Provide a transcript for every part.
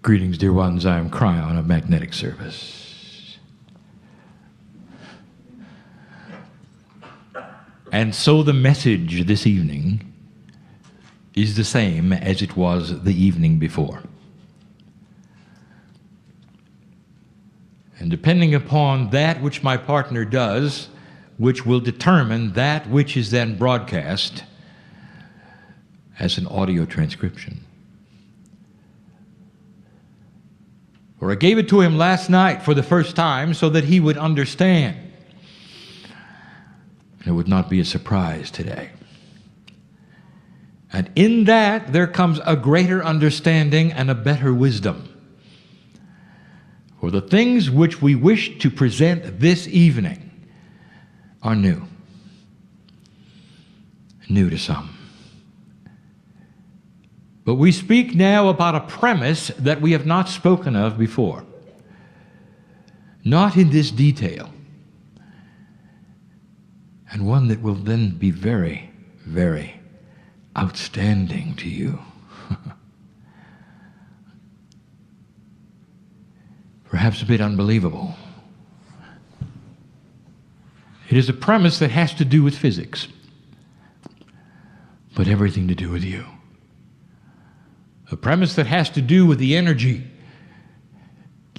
Greetings, dear ones. I am Kryon of Magnetic Service. And so the message this evening is the same as it was the evening before. And depending upon that which my partner does, which will determine that which is then broadcast as an audio transcription. Or I gave it to him last night for the first time so that he would understand. And it would not be a surprise today. And in that there comes a greater understanding and a better wisdom. For the things which we wish to present this evening are new. New to some. But we speak now about a premise that we have not spoken of before. Not in this detail. And one that will then be very, very outstanding to you. Perhaps a bit unbelievable. It is a premise that has to do with physics, but everything to do with you. A premise that has to do with the energy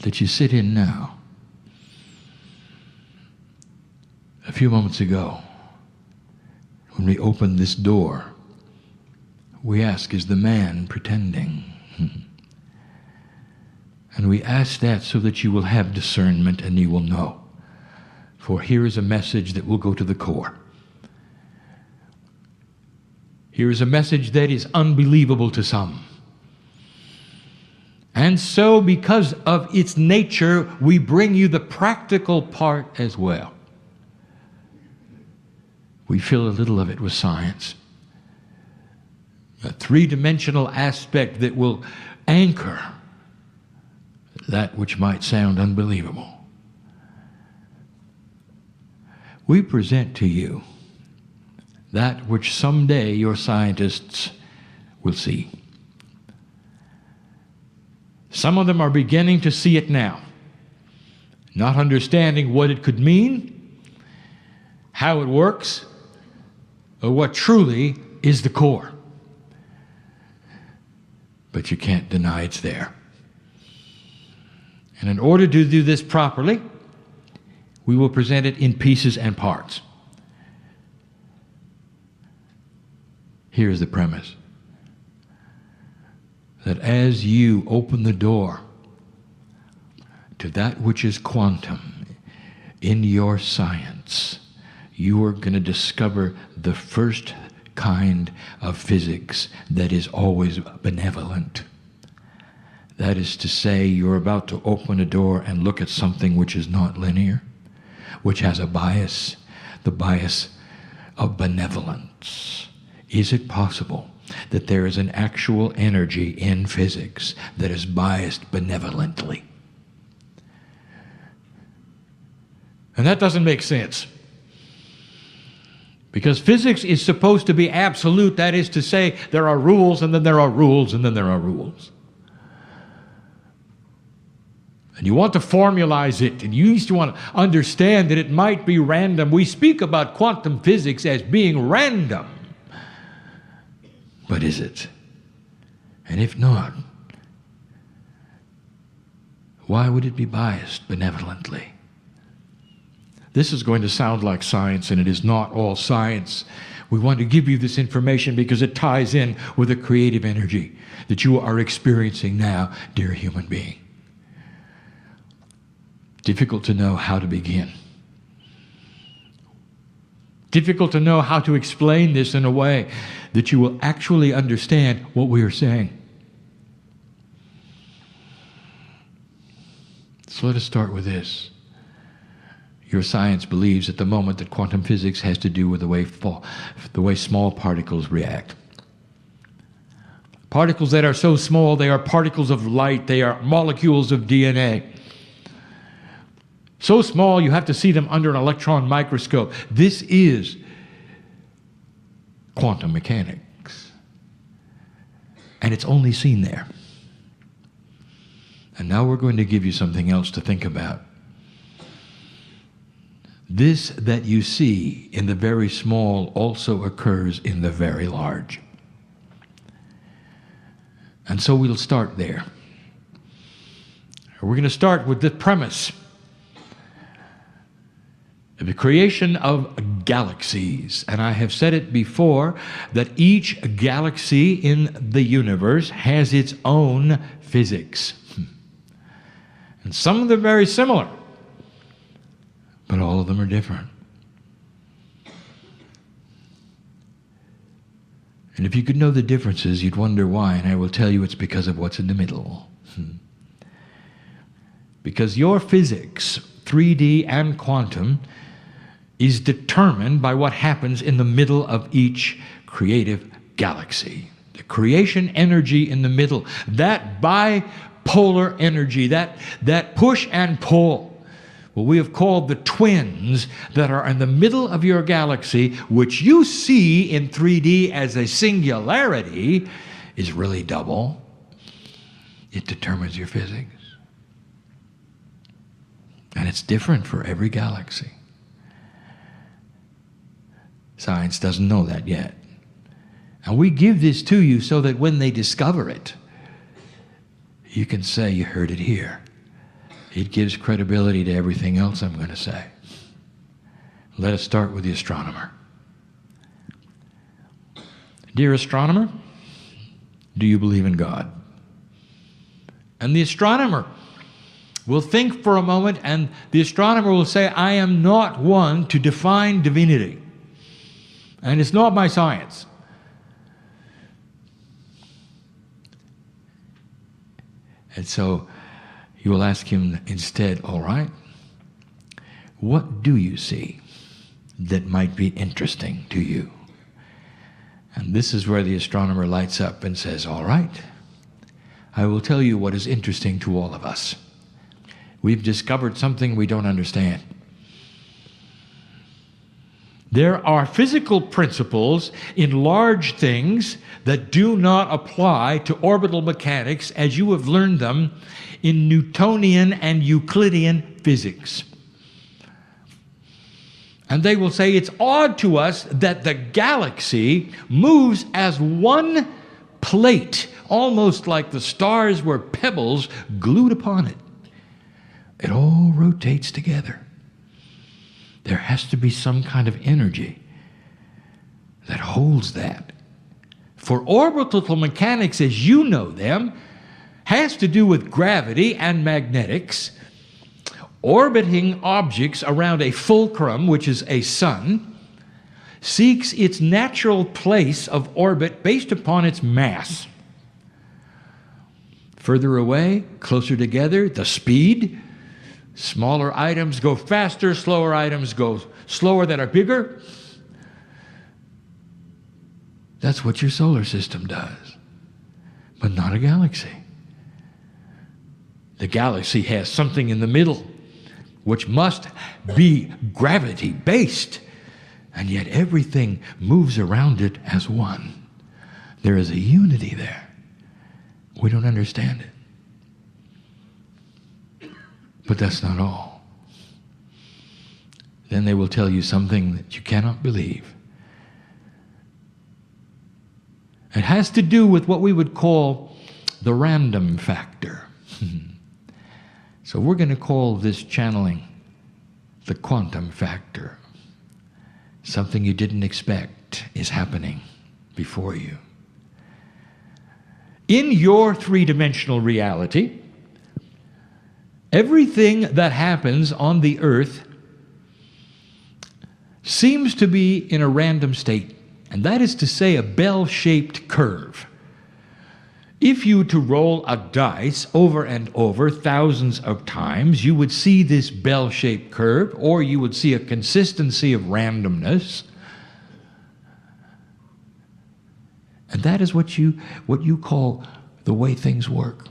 that you sit in now. A few moments ago, when we opened this door, we ask, is the man pretending? And we ask that so that you will have discernment and you will know. For here is a message that will go to the core. Here is a message that is unbelievable to some. And so, because of its nature, we bring you the practical part as well. We fill a little of it with science. A three-dimensional aspect that will anchor that which might sound unbelievable. We present to you that which someday your scientists will see. Some of them are beginning to see it now, not understanding what it could mean, how it works, or what truly is the core. But you can't deny it's there. And in order to do this properly, we will present it in pieces and parts. Here's the premise. That as you open the door to that which is quantum in your science, you are going to discover the first kind of physics that is always benevolent. That is to say, you're about to open a door and look at something which is not linear, which has a bias, the bias of benevolence. Is it possible that there is an actual energy in physics that is biased benevolently? And that doesn't make sense. Because physics is supposed to be absolute. That is to say, there are rules, and then there are rules, and then there are rules. And you want to formalize it, and you used to want to understand that it might be random. We speak about quantum physics as being random. But is it? And if not, why would it be biased benevolently? This is going to sound like science, and it is not all science. We want to give you this information because it ties in with the creative energy that you are experiencing now, dear human being. Difficult to know how to begin. Difficult to know how to explain this in a way that you will actually understand what we are saying. So let us start with this. Your science believes at the moment that quantum physics has to do with the way small particles react. Particles that are so small, they are particles of light, they are molecules of DNA. So small you have to see them under an electron microscope. This is quantum mechanics. And it's only seen there. And now we're going to give you something else to think about. This that you see in the very small also occurs in the very large. And so we'll start there. We're going to start with the premise. The creation of galaxies. And I have said it before that each galaxy in the universe has its own physics. And some of them are very similar, but all of them are different. And if you could know the differences, you'd wonder why, and I will tell you it's because of what's in the middle. Because your physics, 3D and quantum, is determined by what happens in the middle of each creative galaxy. The creation energy in the middle, that bipolar energy, that push and pull, what we have called the twins that are in the middle of your galaxy, which you see in 3D as a singularity, is really double. It determines your physics. And it's different for every galaxy. Science doesn't know that yet. And we give this to you so that when they discover it, you can say you heard it here. It gives credibility to everything else I'm going to say. Let us start with the astronomer. Dear astronomer, do you believe in God? And the astronomer will think for a moment, and the astronomer will say, I am not one to define divinity. And it's not my science. And so you will ask him instead, all right, what do you see that might be interesting to you? And this is where the astronomer lights up and says, all right, I will tell you what is interesting to all of us. We've discovered something we don't understand. There are physical principles in large things that do not apply to orbital mechanics as you have learned them in Newtonian and Euclidean physics. And they will say it's odd to us that the galaxy moves as one plate, almost like the stars were pebbles glued upon it. It all rotates together. There has to be some kind of energy that holds that. For orbital mechanics, as you know them, has to do with gravity and magnetics, orbiting objects around a fulcrum, which is a sun, seeks its natural place of orbit based upon its mass. Further away, closer together, the speed. Smaller items go faster, slower items go slower that are bigger. That's what your solar system does, but not a galaxy. The galaxy has something in the middle which must be gravity-based, and yet everything moves around it as one. There is a unity there. We don't understand it. But that's not all. Then they will tell you something that you cannot believe. It has to do with what we would call the random factor. So we're going to call this channeling the quantum factor. Something you didn't expect is happening before you. In your three-dimensional reality, everything that happens on the earth seems to be in a random state, and that is to say a bell-shaped curve. If you were to roll a dice over and over thousands of times, you would see this bell-shaped curve, or you would see a consistency of randomness. And that is what you call the way things work.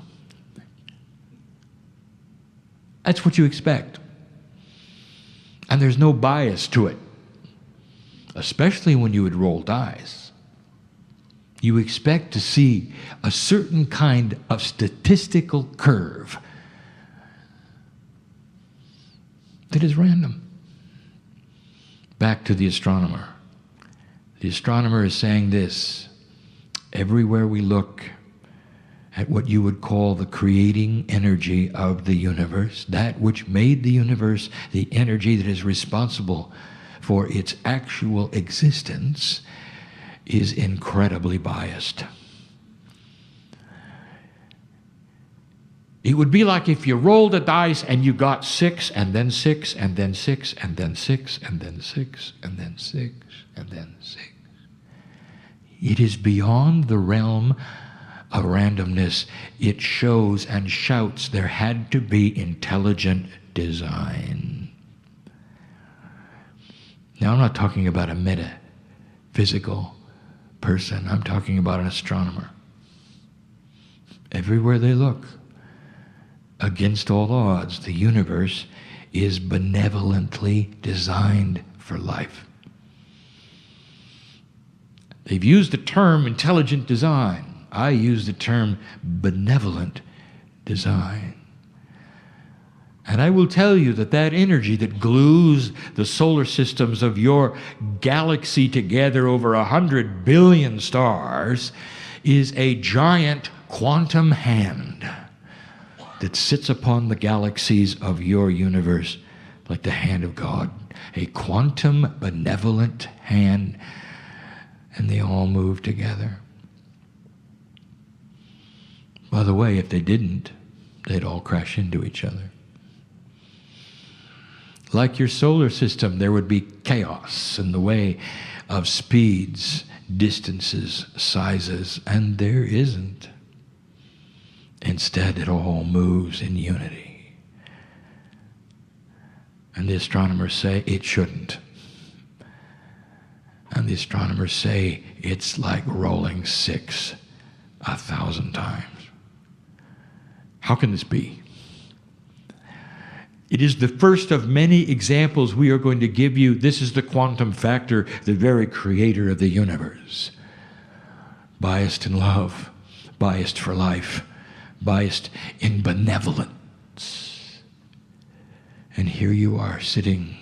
That's what you expect. And there's no bias to it, especially when you would roll dice. You expect to see a certain kind of statistical curve that is random. Back to the astronomer. The astronomer is saying this: everywhere we look at what you would call the creating energy of the universe, that which made the universe, the energy that is responsible for its actual existence, is incredibly biased. It would be like if you rolled a dice and you got 6, and then 6, and then 6, and then 6, and then 6, and then 6, and then 6. It is beyond the realm of randomness. It shows and shouts there had to be intelligent design. Now, I'm not talking about a metaphysical person. I'm talking about an astronomer. Everywhere they look, against all odds, the universe is benevolently designed for life. They've used the term intelligent design. I use the term benevolent design. And I will tell you that that energy that glues the solar systems of your galaxy together, over 100 billion stars, is a giant quantum hand that sits upon the galaxies of your universe like the hand of God. A quantum benevolent hand, and they all move together. By the way, if they didn't, they'd all crash into each other. Like your solar system, there would be chaos in the way of speeds, distances, sizes, and there isn't. Instead, it all moves in unity. And the astronomers say it shouldn't. And the astronomers say it's like rolling 6 1,000 times. How can this be? It is the first of many examples we are going to give you. This is the quantum factor, the very creator of the universe. Biased in love, biased for life, biased in benevolence. And here you are sitting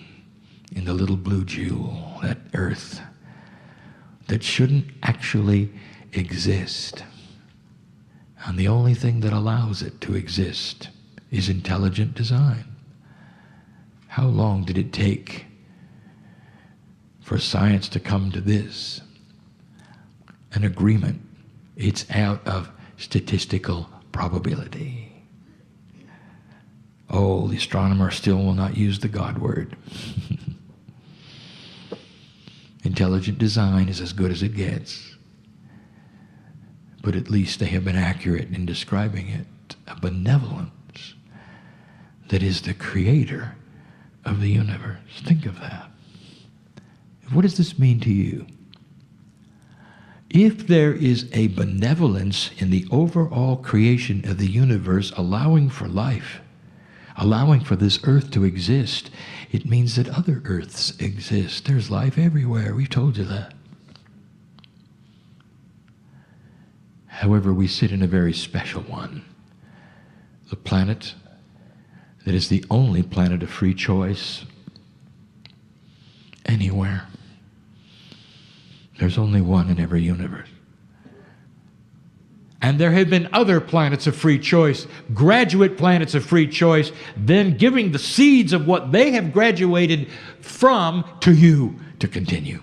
in the little blue jewel, that earth that shouldn't actually exist. And the only thing that allows it to exist is intelligent design. How long did it take for science to come to this? An agreement. It's out of statistical probability. Oh, the astronomer still will not use the God word. Intelligent design is as good as it gets. But at least they have been accurate in describing it. A benevolence that is the creator of the universe. Think of that. What does this mean to you? If there is a benevolence in the overall creation of the universe, allowing for life, allowing for this earth to exist, it means that other earths exist. There's life everywhere. We've told you that. However, we sit in a very special one. The planet that is the only planet of free choice anywhere. There's only one in every universe. And there have been other planets of free choice, graduate planets of free choice, then giving the seeds of what they have graduated from to you to continue.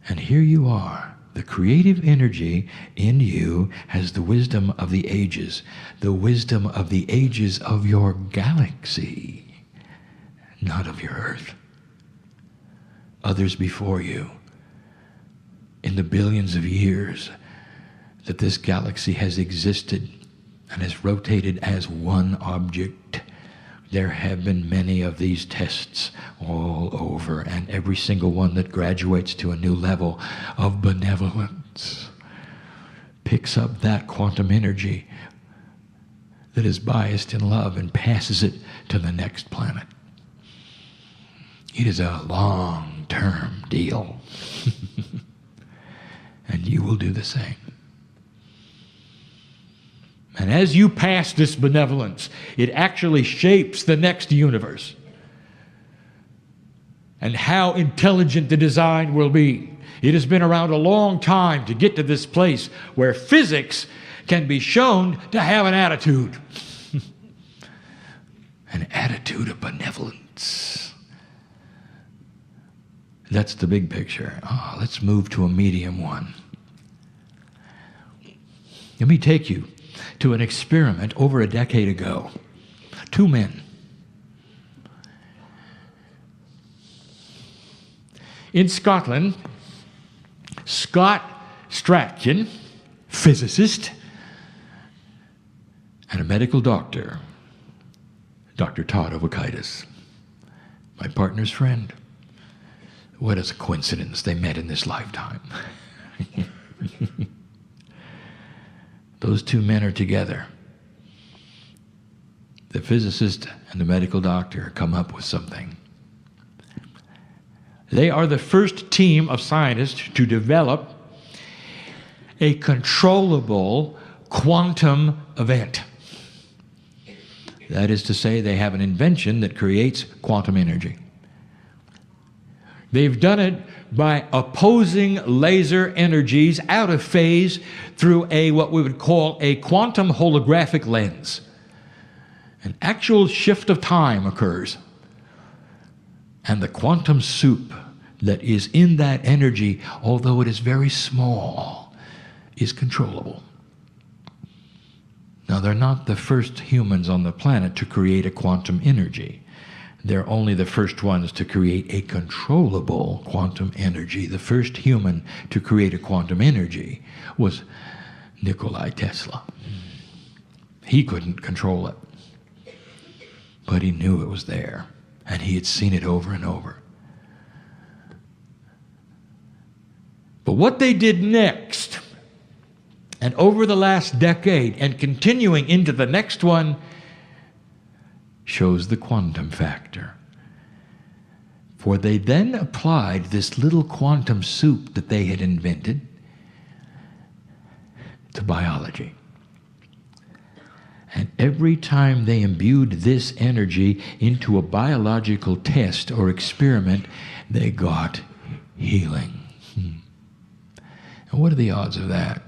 And here you are. The creative energy in you has the wisdom of the ages of your galaxy, not of your earth. Others before you, in the billions of years that this galaxy has existed and has rotated as one object, there have been many of these tests all over, and every single one that graduates to a new level of benevolence picks up that quantum energy that is biased in love and passes it to the next planet. It is a long-term deal. And you will do the same. And as you pass this benevolence, it actually shapes the next universe and how intelligent the design will be. It has been around a long time to get to this place where physics can be shown to have an attitude. An attitude of benevolence. That's the big picture. Let's move to a medium one. Let me take you to an experiment over a decade ago. Two men. In Scotland, Scott Strachan, physicist, and a medical doctor, Dr. Todd Ovakaitis, my partner's friend. What is a coincidence they met in this lifetime. Those two men are together. The physicist and the medical doctor come up with something. They are the first team of scientists to develop a controllable quantum event. That is to say, they have an invention that creates quantum energy. They've done it by opposing laser energies out of phase through what we would call a quantum holographic lens. An actual shift of time occurs. And the quantum soup that is in that energy, although it is very small, is controllable. Now, they're not the first humans on the planet to create a quantum energy. They're only the first ones to create a controllable quantum energy. The first human to create a quantum energy was Nikola Tesla. He couldn't control it, but he knew it was there, and he had seen it over and over. But what they did next, and over the last decade, and continuing into the next one, shows the quantum factor. For they then applied this little quantum soup that they had invented to biology. And every time they imbued this energy into a biological test or experiment, they got healing. And what are the odds of that?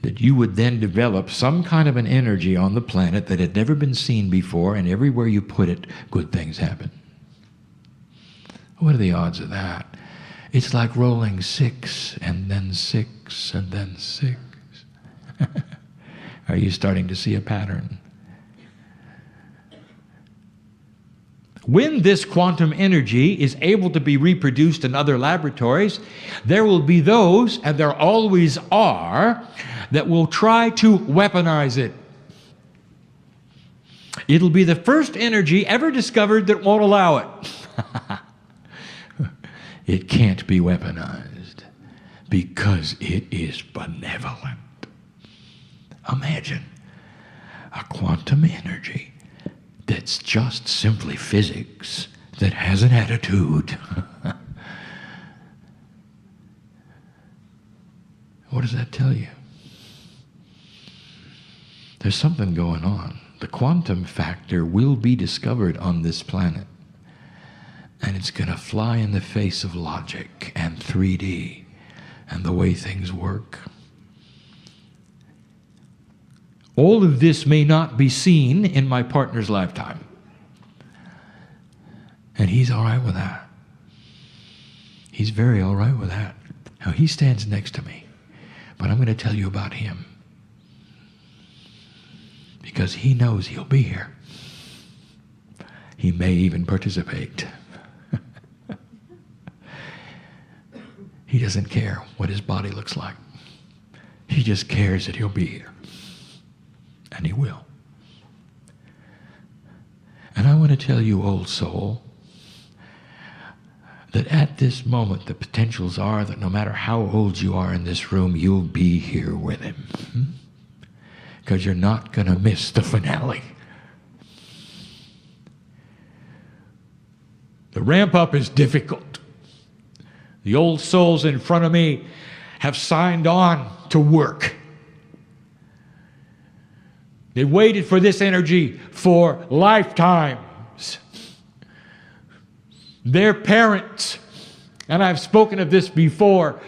That you would then develop some kind of an energy on the planet that had never been seen before, and everywhere you put it, good things happen. What are the odds of that? It's like rolling 6 and then 6 and then 6. Are you starting to see a pattern? When this quantum energy is able to be reproduced in other laboratories, there will be those, and there always are, that will try to weaponize it. It'll be the first energy ever discovered that won't allow it. It can't be weaponized because it is benevolent. Imagine a quantum energy that's just simply physics that has an attitude. What does that tell you? There's something going on. The quantum factor will be discovered on this planet, and it's going to fly in the face of logic and 3D and the way things work. All of this may not be seen in my partner's lifetime. And he's all right with that. He's very all right with that. Now, he stands next to me, but I'm going to tell you about him. Because he knows he'll be here. He may even participate. He doesn't care what his body looks like. He just cares that he'll be here. And he will. And I want to tell you, old soul, that at this moment the potentials are that no matter how old you are in this room, you'll be here with him. Because you're not going to miss the finale. The ramp up is difficult. The old souls in front of me have signed on to work. They waited for this energy for lifetimes. Their parents, and I've spoken of this before,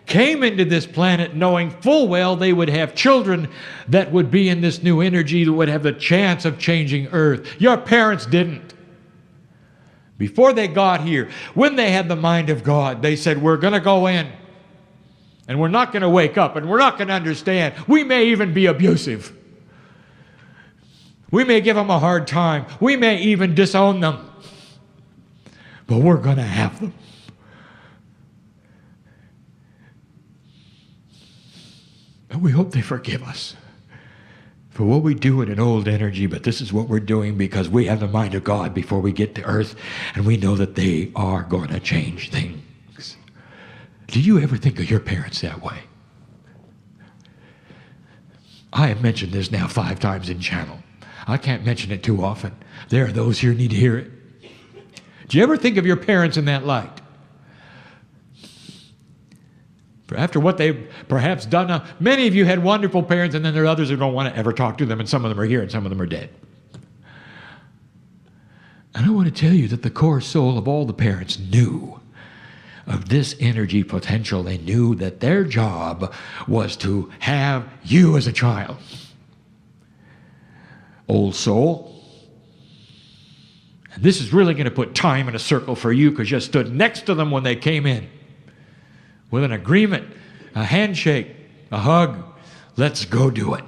came into this planet knowing full well they would have children that would be in this new energy that would have the chance of changing Earth. Your parents didn't. Before they got here, when they had the mind of God, they said, we're going to go in, and we're not going to wake up, and we're not going to understand. We may even be abusive. We may give them a hard time. We may even disown them. But we're going to have them. And we hope they forgive us for what we do in an old energy, but this is what we're doing because we have the mind of God before we get to Earth, and we know that they are going to change things. Do you ever think of your parents that way? I have mentioned this now 5 times in channel. I can't mention it too often. There are those here who need to hear it. Do you ever think of your parents in that light? After what they've perhaps done, many of you had wonderful parents, and then there are others who don't want to ever talk to them, and some of them are here and some of them are dead. And I want to tell you that the core soul of all the parents knew of this energy potential. They knew that their job was to have you as a child. Old soul. And this is really going to put time in a circle for you because you stood next to them when they came in. With an agreement, a handshake, a hug. Let's go do it.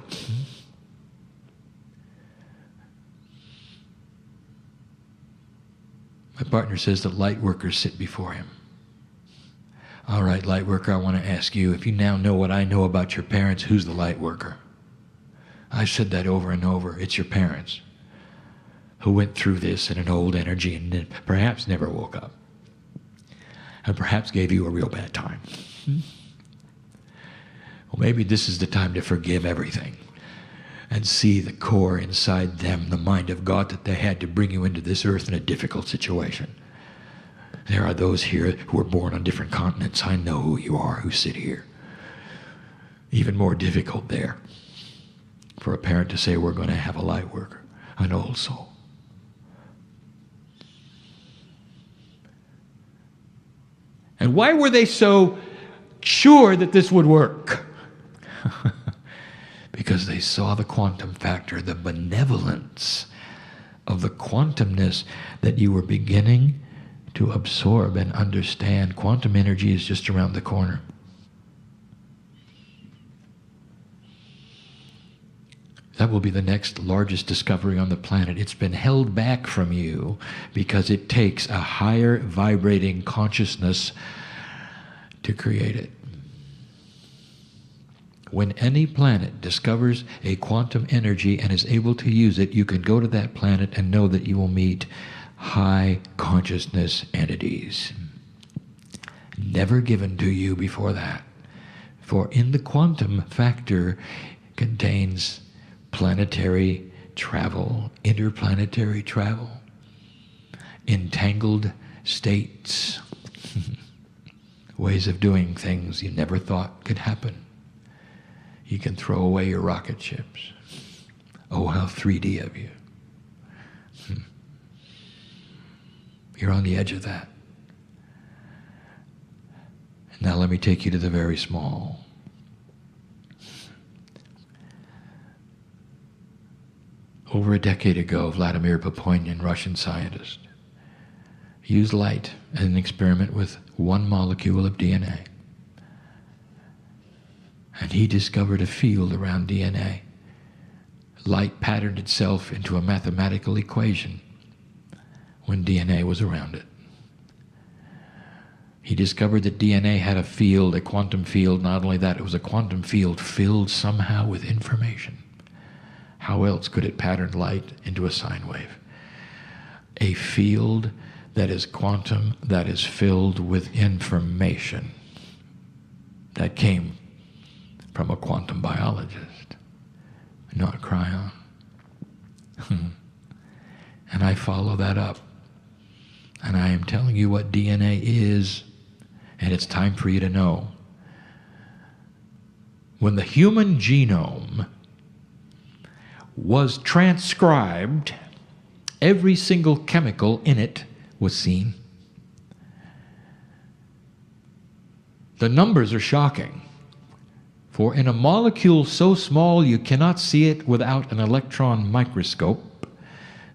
My partner says that light workers sit before him. All right, light worker, I want to ask you, if you now know what I know about your parents, who's the light worker? I've said that over and over. It's your parents who went through this in an old energy and perhaps never woke up. And perhaps gave you a real bad time. Well, maybe this is the time to forgive everything and see the core inside them, the mind of God that they had to bring you into this earth in a difficult situation. There are those here who were born on different continents. I know who you are who sit here. Even more difficult there for a parent to say, we're going to have a light worker, an old soul. And why were they so sure that this would work? Because they saw the quantum factor, the benevolence of the quantumness that you were beginning to absorb and understand. Quantum energy is just around the corner. That will be the next largest discovery on the planet. It's been held back from you because it takes a higher vibrating consciousness to create it. When any planet discovers a quantum energy and is able to use it, you can go to that planet and know that you will meet high consciousness entities. Never given to you before that. For in the quantum factor contains planetary travel, interplanetary travel, entangled states, ways of doing things you never thought could happen. You can throw away your rocket ships. Oh, how 3D of you. You're on the edge of that. Now let me take you to the very small. Over a decade ago, Vladimir Papoinian, Russian scientist, used light as an experiment with one molecule of DNA. And he discovered a field around DNA. Light patterned itself into a mathematical equation when DNA was around it. He discovered that DNA had a field, a quantum field. Not only that, it was a quantum field filled somehow with information. How else could it pattern light into a sine wave? A field that is quantum, that is filled with information that came from a quantum biologist, not Kryon. And I follow that up. And I am telling you what DNA is, and it's time for you to know. When the human genome was transcribed, every single chemical in it was seen. The numbers are shocking. For in a molecule so small you cannot see it without an electron microscope,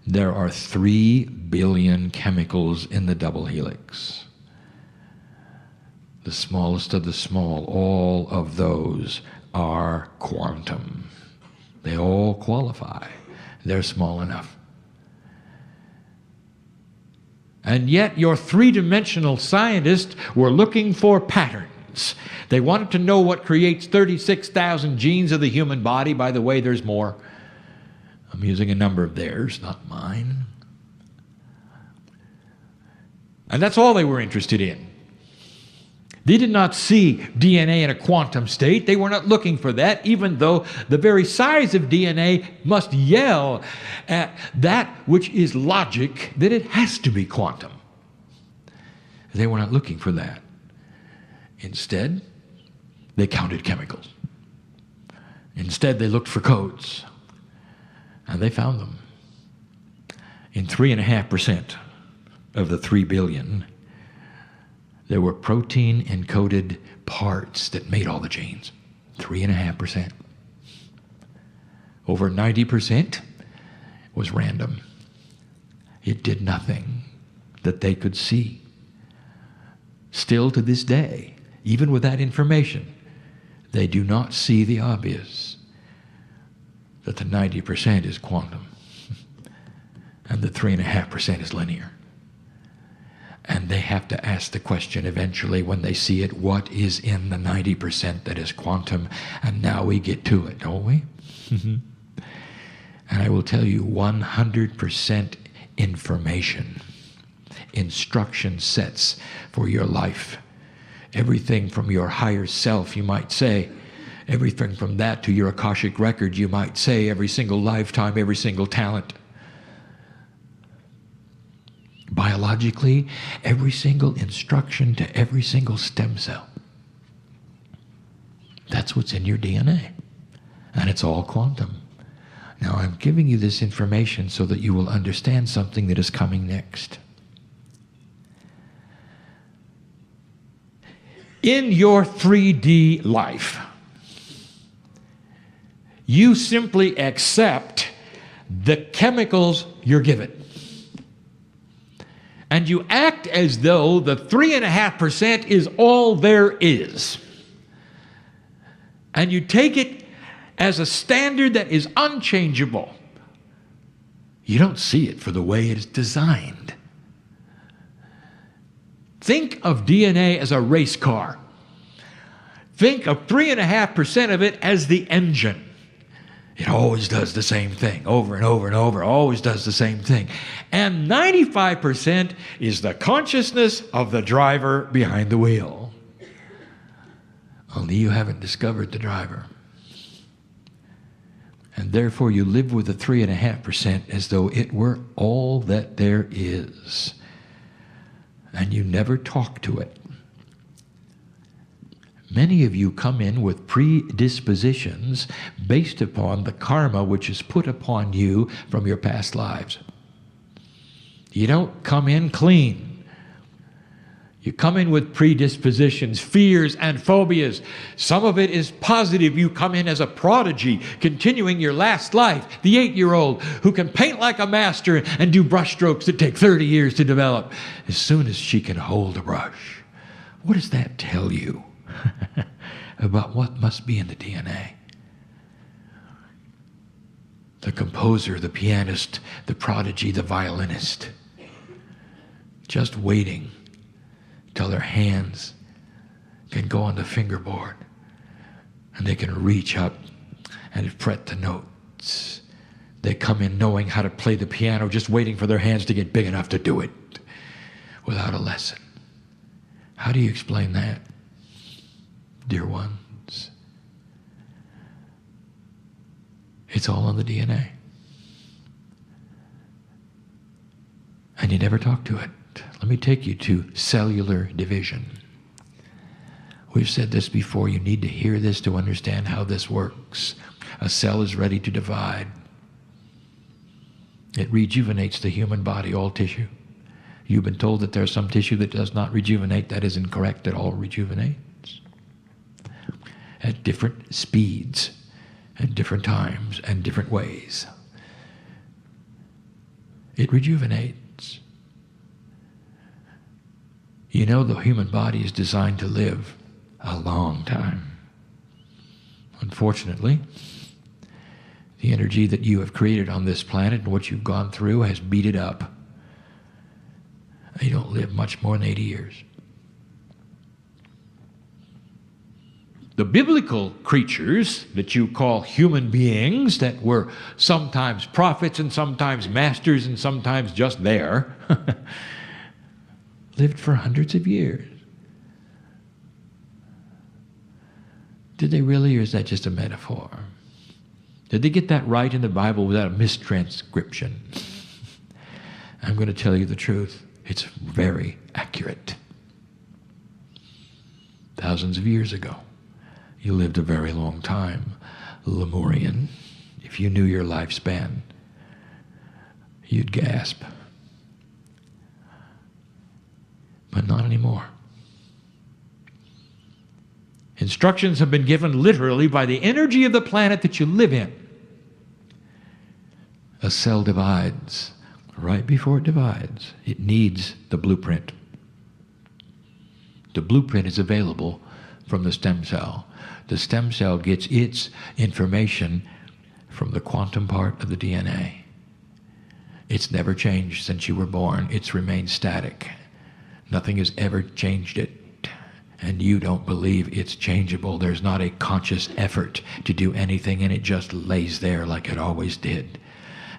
there are 3 billion chemicals in the double helix. The smallest of the small, all of those are quantum. They all qualify. They're small enough. And yet your three-dimensional scientists were looking for patterns. They wanted to know what creates 36,000 genes of the human body. By the way, there's more. I'm using a number of theirs, not mine. And that's all they were interested in. They did not see DNA in a quantum state. They were not looking for that, even though the very size of DNA must yell at that which is logic that it has to be quantum. They were not looking for that. Instead, they counted chemicals. Instead, they looked for codes. And they found them. In 3.5% of the 3 billion, there were protein-encoded parts that made all the genes. 3.5%. Over 90% was random. It did nothing that they could see. Still to this day, even with that information, they do not see the obvious, that the 90% is quantum and the 3.5% is linear. And they have to ask the question eventually when they see it, what is in the 90% that is quantum? And now we get to it, don't we? And I will tell you, 100% information, instruction sets for your life. Everything from your higher self, you might say, everything from that to your Akashic record, you might say, every single lifetime, every single talent. Biologically, every single instruction to every single stem cell. That's what's in your DNA. And it's all quantum. Now, I'm giving you this information so that you will understand something that is coming next. In your 3D life, you simply accept the chemicals you're given. And you act as though the 3.5% is all there is. And you take it as a standard that is unchangeable. You don't see it for the way it is designed. Think of DNA as a race car. Think of 3.5% of it as the engine. It always does the same thing, over and over and over, always does the same thing. And 95% is the consciousness of the driver behind the wheel. Only you haven't discovered the driver. And therefore you live with the 3.5% as though it were all that there is. And you never talk to it. Many of you come in with predispositions based upon the karma which is put upon you from your past lives. You don't come in clean. You come in with predispositions, fears and phobias. Some of it is positive. You come in as a prodigy, continuing your last life. The 8-year-old who can paint like a master and do brush strokes that take 30 years to develop. As soon as she can hold a brush. What does that tell you about what must be in the DNA? The composer, the pianist, the prodigy, the violinist, just waiting till their hands can go on the fingerboard and they can reach up and fret the notes. They come in knowing how to play the piano, just waiting for their hands to get big enough to do it without a lesson. How do you explain that, dear ones? It's all in the DNA. And you never talk to it. Let me take you to cellular division. We've said this before. You need to hear this to understand how this works. A cell is ready to divide. It rejuvenates the human body, all tissue. You've been told that there's some tissue that does not rejuvenate. That is incorrect. It all rejuvenates at different speeds, at different times, and different ways. It rejuvenates. You know, the human body is designed to live a long time. Unfortunately, the energy that you have created on this planet and what you've gone through has beat it up. You don't live much more than 80 years. The biblical creatures that you call human beings, that were sometimes prophets and sometimes masters and sometimes just there, lived for hundreds of years. Did they really, or is that just a metaphor? Did they get that right in the Bible without a mistranscription? I'm going to tell you the truth. It's very accurate. Thousands of years ago, you lived a very long time. Lemurian, if you knew your lifespan, you'd gasp. But not anymore. Instructions have been given literally by the energy of the planet that you live in. A cell divides. Right before it divides, it needs the blueprint. The blueprint is available from the stem cell. The stem cell gets its information from the quantum part of the DNA. It's never changed since you were born. It's remained static. Nothing has ever changed it. And you don't believe it's changeable. There's not a conscious effort to do anything, and it just lays there like it always did.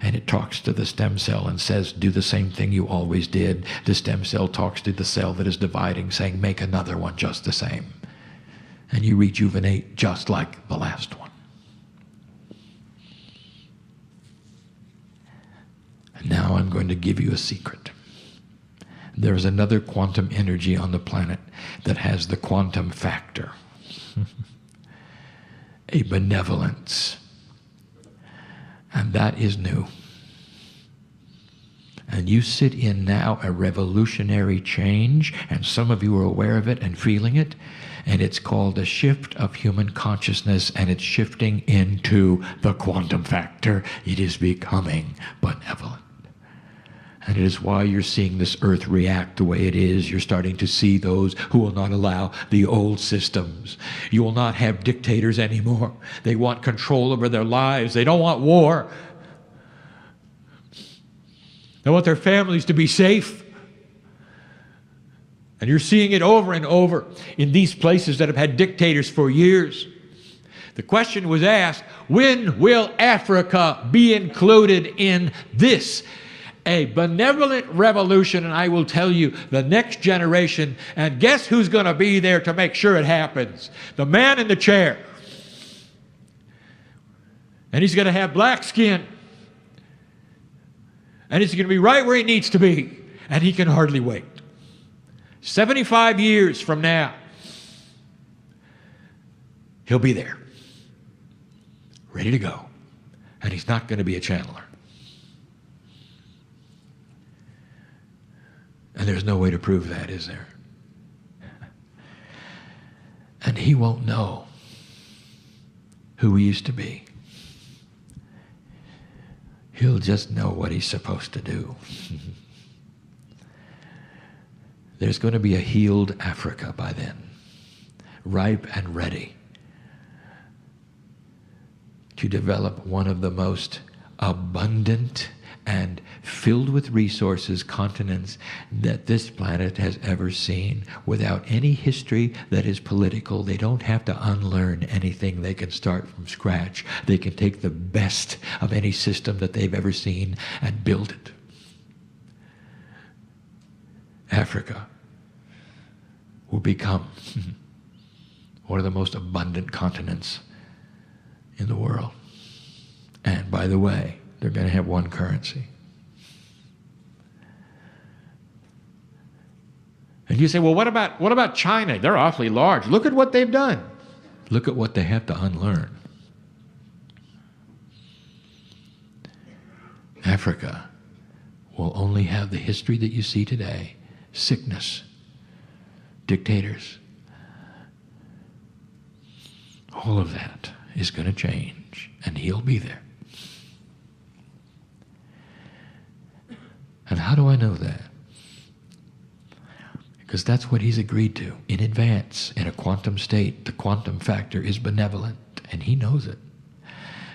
And it talks to the stem cell and says, do the same thing you always did. The stem cell talks to the cell that is dividing, saying, make another one just the same. And you rejuvenate just like the last one. And now I'm going to give you a secret. There's another quantum energy on the planet that has the quantum factor. A benevolence. And that is new. And you sit in now a revolutionary change, and some of you are aware of it and feeling it, and it's called a shift of human consciousness, and it's shifting into the quantum factor. It is becoming benevolent. And it is why you're seeing this earth react the way it is. You're starting to see those who will not allow the old systems. You will not have dictators anymore. They want control over their lives. They don't want war. They want their families to be safe. And you're seeing it over and over in these places that have had dictators for years. The question was asked, when will Africa be included in this? A benevolent revolution, and I will tell you, the next generation, and guess who's going to be there to make sure it happens? The man in the chair. And he's going to have black skin. And he's going to be right where he needs to be. And he can hardly wait. 75 years from now, he'll be there. Ready to go. And he's not going to be a channeler. And there's no way to prove that, is there? And he won't know who he used to be. He'll just know what he's supposed to do. There's going to be a healed Africa by then, ripe and ready to develop one of the most abundant and filled with resources continents that this planet has ever seen, without any history that is political. They don't have to unlearn anything. They can start from scratch. They can take the best of any system that they've ever seen and build it. Africa will become one of the most abundant continents in the world. And by the way, they're going to have one currency. And you say, well, what about China? They're awfully large. Look at what they've done. Look at what they have to unlearn. Africa will only have the history that you see today. Sickness, dictators. All of that is going to change, and he'll be there. And how do I know that? Because that's what he's agreed to in advance. In a quantum state, the quantum factor is benevolent, and he knows it.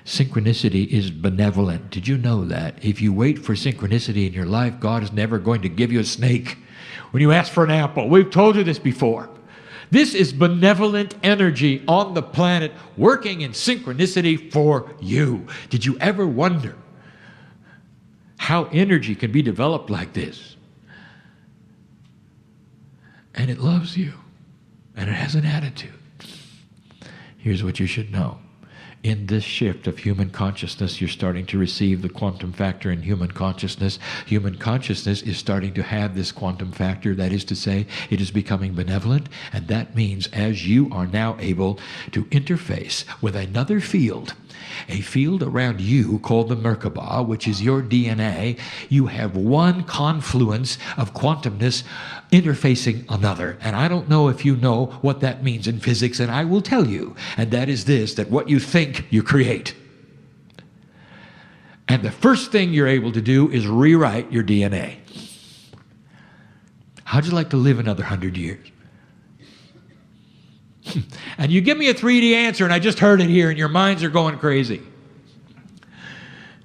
Synchronicity is benevolent. Did you know that? If you wait for synchronicity in your life, God is never going to give you a snake when you ask for an apple. We've told you this before. This is benevolent energy on the planet working in synchronicity for you. Did you ever wonder how energy can be developed like this? And it loves you, and it has an attitude. Here's what you should know. In this shift of human consciousness, you're starting to receive the quantum factor in human consciousness. Human consciousness is starting to have this quantum factor. That is to say, it is becoming benevolent. And that means as you are now able to interface with another field, a field around you called the Merkaba, which is your DNA, you have one confluence of quantumness interfacing another. And I don't know if you know what that means in physics, and I will tell you. And that is this, that what you think, you create. And the first thing you're able to do is rewrite your DNA. How'd you like to live another 100 years? And you give me a 3D answer, and I just heard it here, and your minds are going crazy.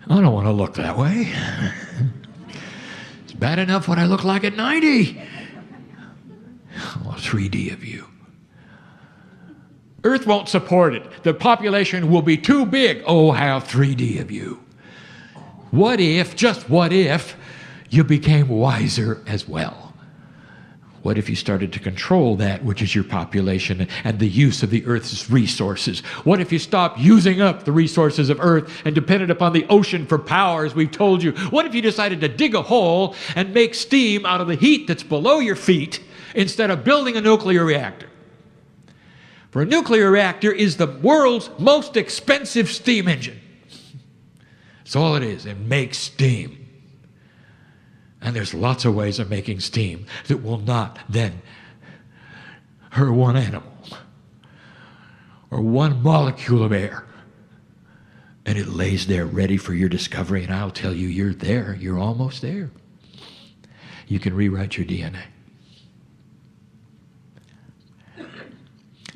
I don't want to look that way. It's bad enough what I look like at 90. Oh, 3D of you. Earth won't support it. The population will be too big. Oh, how 3D of you. What if, just what if, you became wiser as well? What if you started to control that which is your population and the use of the Earth's resources? What if you stopped using up the resources of Earth and depended upon the ocean for power, as we've told you? What if you decided to dig a hole and make steam out of the heat that's below your feet instead of building a nuclear reactor? For a nuclear reactor is the world's most expensive steam engine. That's all it is. It makes steam. And there's lots of ways of making steam that will not then hurt one animal or one molecule of air. And it lays there ready for your discovery. And I'll tell you, you're there. You're almost there. You can rewrite your DNA.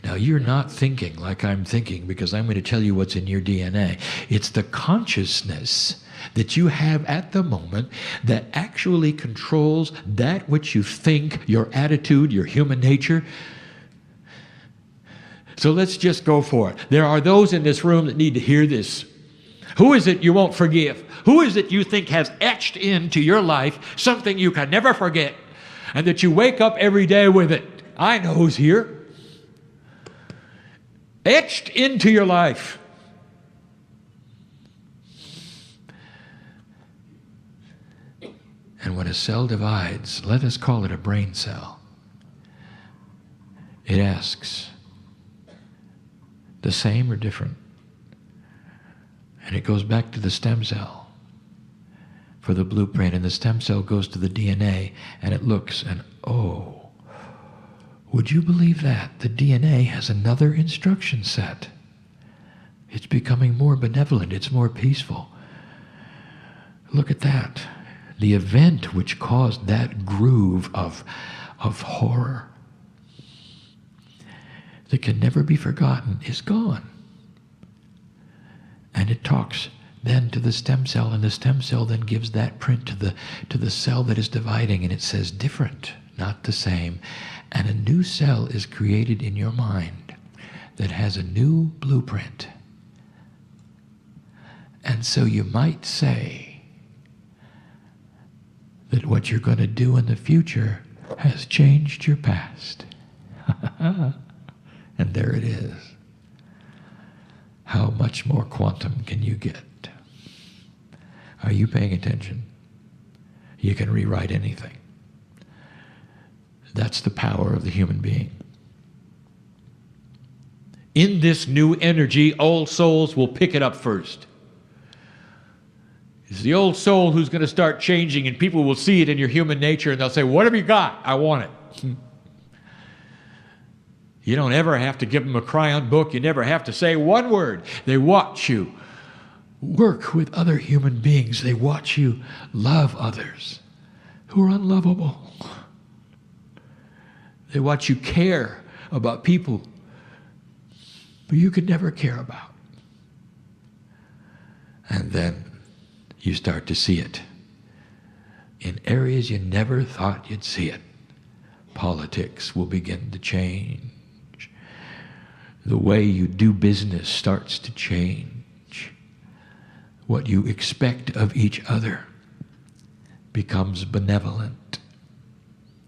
Now, you're not thinking like I'm thinking, because I'm going to tell you what's in your DNA. It's the consciousness that you have at the moment that actually controls that which you think, your attitude, your human nature. So let's just go for it. There are those in this room that need to hear this. Who is it you won't forgive? Who is it you think has etched into your life something you can never forget, and that you wake up every day with it? I know who's here. Etched into your life. And when a cell divides, let us call it a brain cell, it asks, the same or different? And it goes back to the stem cell for the blueprint, and the stem cell goes to the DNA, and it looks, and oh, would you believe that? The DNA has another instruction set. It's becoming more benevolent. It's more peaceful. Look at that. The event which caused that groove of horror that can never be forgotten is gone. And it talks then to the stem cell, and the stem cell then gives that print to the cell that is dividing, and it says different, not the same. And a new cell is created in your mind that has a new blueprint. And so you might say that what you're going to do in the future has changed your past. And there it is. How much more quantum can you get? Are you paying attention? You can rewrite anything. That's the power of the human being. In this new energy, old souls will pick it up first. It's the old soul who's going to start changing, and people will see it in your human nature, and they'll say, what have you got? I want it. You don't ever have to give them a Kryon book. You never have to say one word. They watch you work with other human beings. They watch you love others who are unlovable. They watch you care about people who you could never care about. And then you start to see it in areas you never thought you'd see it. Politics will begin to change. The way you do business starts to change. What you expect of each other becomes benevolent.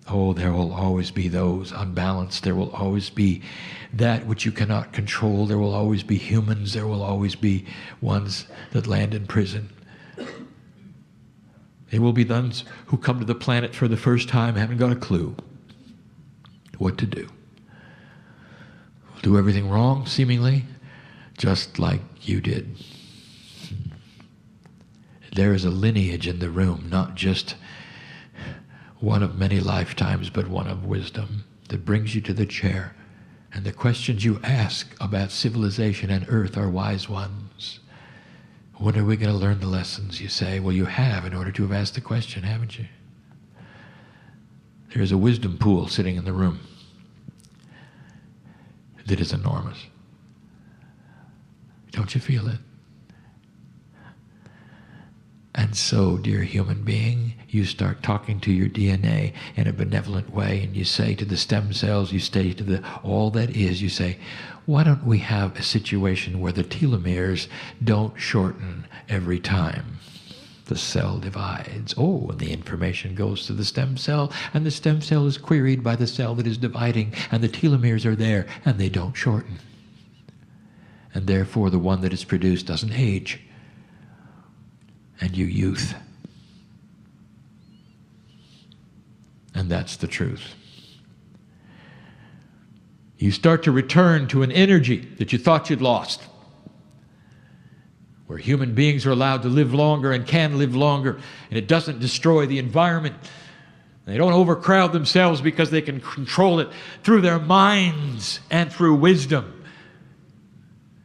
Oh, there will always be those unbalanced. There will always be that which you cannot control. There will always be humans. There will always be ones that land in prison. There will be those who come to the planet for the first time, haven't got a clue what to do. Do everything wrong, seemingly, just like you did. There is a lineage in the room, not just one of many lifetimes, but one of wisdom that brings you to the chair. And the questions you ask about civilization and earth are wise ones. When are we going to learn the lessons? You say, well, you have in order to have asked the question, haven't you? There's a wisdom pool sitting in the room that is enormous. Don't you feel it? And so, dear human being, you start talking to your DNA in a benevolent way, and you say to the stem cells, you say to all that is, you say, why don't we have a situation where the telomeres don't shorten every time the cell divides? Oh, and the information goes to the stem cell, and the stem cell is queried by the cell that is dividing, and the telomeres are there, and they don't shorten. And therefore, the one that is produced doesn't age, and you youth. And that's the truth. You start to return to an energy that you thought you'd lost, where human beings are allowed to live longer and can live longer, and it doesn't destroy the environment. They don't overcrowd themselves because they can control it through their minds and through wisdom.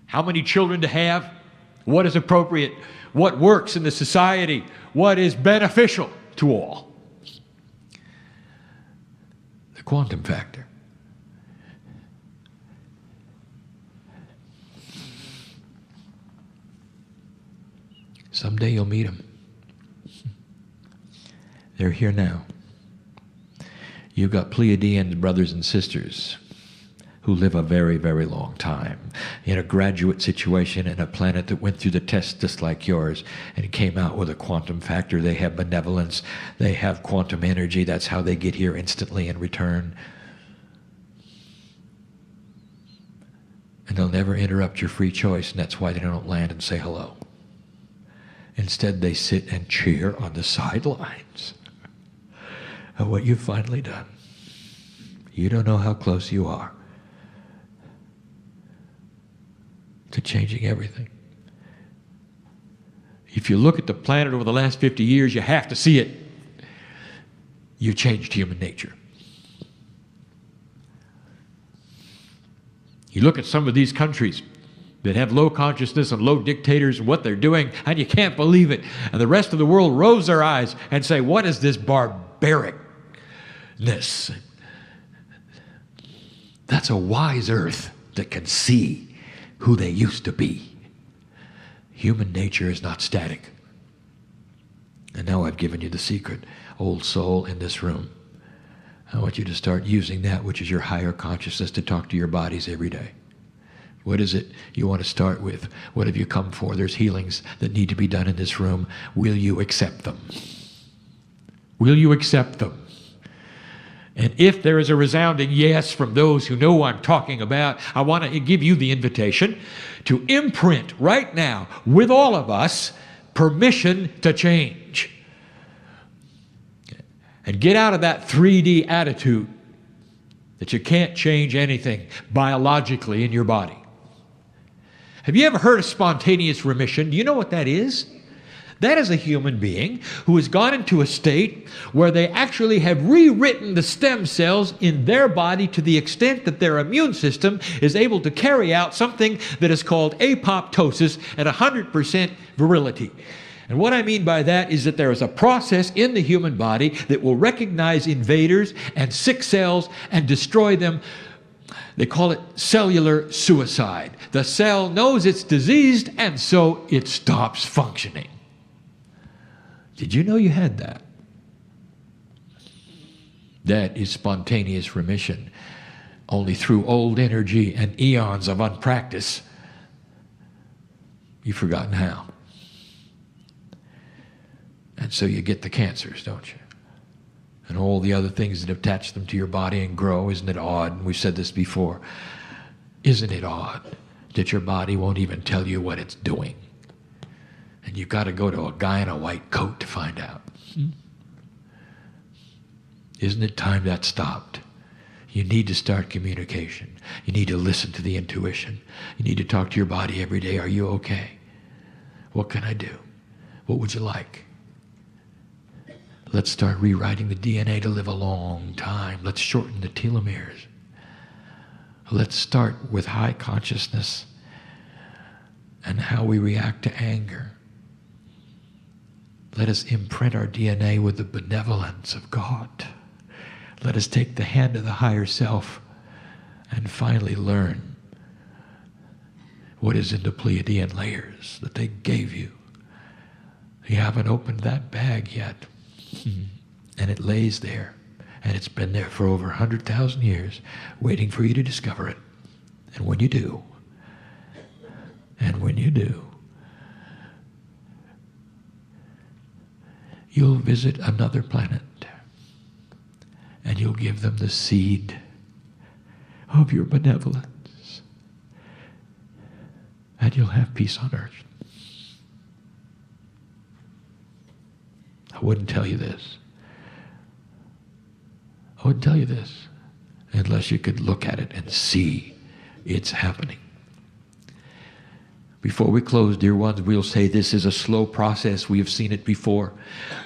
How many children to have? What is appropriate? What works in the society? What is beneficial to all? The quantum factor. Someday you'll meet them. They're here now. You've got Pleiadian brothers and sisters who live a very, very long time in a graduate situation in a planet that went through the test just like yours, and it came out with a quantum factor. They have benevolence. They have quantum energy. That's how they get here instantly in return. And they'll never interrupt your free choice, and that's why they don't land and say hello. Instead, they sit and cheer on the sidelines of what you've finally done. You don't know how close you are to changing everything. If you look at the planet over the last 50 years, you have to see it. You've changed human nature. You look at some of these countries that have low consciousness and low dictators and what they're doing, and you can't believe it. And the rest of the world rolls their eyes and say, what is this barbaricness? That's a wise earth that can see who they used to be. Human nature is not static. And now I've given you the secret, old soul in this room. I want you to start using that which is your higher consciousness to talk to your bodies every day. What is it you want to start with? What have you come for? There's healings that need to be done in this room. Will you accept them? Will you accept them? And if there is a resounding yes from those who know what I'm talking about, I want to give you the invitation to imprint right now with all of us permission to change. And get out of that 3D attitude that you can't change anything biologically in your body. Have you ever heard of spontaneous remission? Do you know what that is? That is a human being who has gone into a state where they actually have rewritten the stem cells in their body to the extent that their immune system is able to carry out something that is called apoptosis at 100% virility. And what I mean by that is that there is a process in the human body that will recognize invaders and sick cells and destroy them. They call it cellular suicide. The cell knows it's diseased, and so it stops functioning. Did you know you had that? That is spontaneous remission, only through old energy and eons of unpractice. You've forgotten how. And so you get the cancers, don't you? And all the other things that attach them to your body and grow. Isn't it odd? And we've said this before. Isn't it odd that your body won't even tell you what it's doing? And you've got to go to a guy in a white coat to find out. Isn't it time that stopped? You need to start communication. You need to listen to the intuition. You need to talk to your body every day. Are you okay? What can I do? What would you like? Let's start rewriting the DNA to live a long time. Let's shorten the telomeres. Let's start with high consciousness and how we react to anger. Let us imprint our DNA with the benevolence of God. Let us take the hand of the higher self and finally learn what is in the Pleiadian layers that they gave you. You haven't opened that bag yet. And it lays there. And it's been there for over 100,000 years, waiting for you to discover it. And when you do, you'll visit another planet. And you'll give them the seed of your benevolence. And you'll have peace on earth. I wouldn't tell you this. I wouldn't tell you this unless you could look at it and see it's happening. Before we close, dear ones, we'll say this is a slow process. We have seen it before.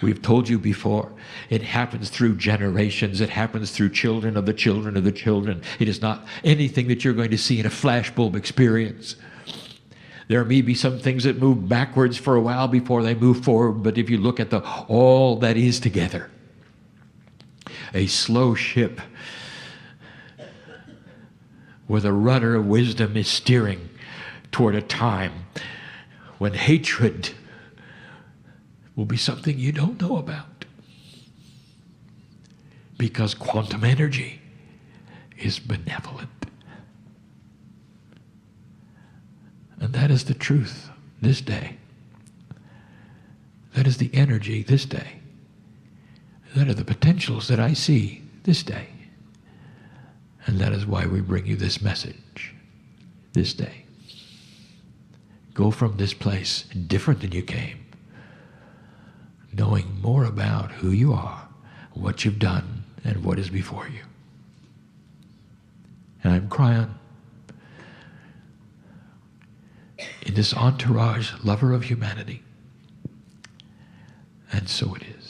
We've told you before. It happens through generations. It happens through children of the children of the children. It is not anything that you're going to see in a flashbulb experience. There may be some things that move backwards for a while before they move forward, but if you look at all that is together, a slow ship where the rudder of wisdom is steering toward a time when hatred will be something you don't know about. Because quantum energy is benevolent. And that is the truth this day. That is the energy this day. That are the potentials that I see this day. And that is why we bring you this message this day. Go from this place different than you came, knowing more about who you are, what you've done, and what is before you. And I'm Kryon. In this entourage, lover of humanity. And so it is.